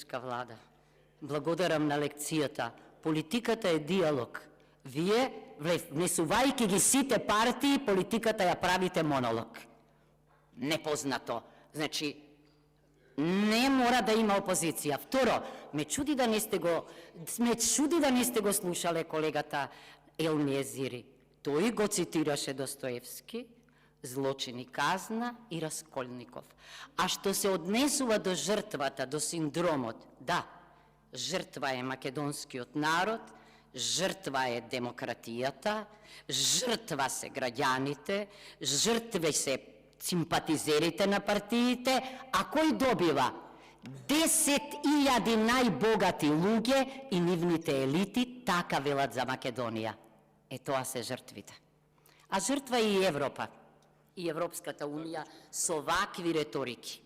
социјалистичка влада. Благодарам на лекцијата. Политиката е диалог. Вие, внесувајќи ги сите партии, политиката ја правите монолог. Непознато. Значи, не мора да има опозиција. Второ, ме чуди да не сте го слушале колегата Елмезири. Тој го цитираше Достоевски, злочин и казна и Расколников. А што се однесува до жртвата, до синдромот, да, жртва е македонскиот народ, жртва е демократијата, жртва се граѓаните, жртви се симпатизерите на партиите, а кој добива? 10.000 најбогати луѓе и нивните елити, така велат за Македонија. Тоа се жртвите. А жртва е и Европа, и Европската унија со вакви реторики.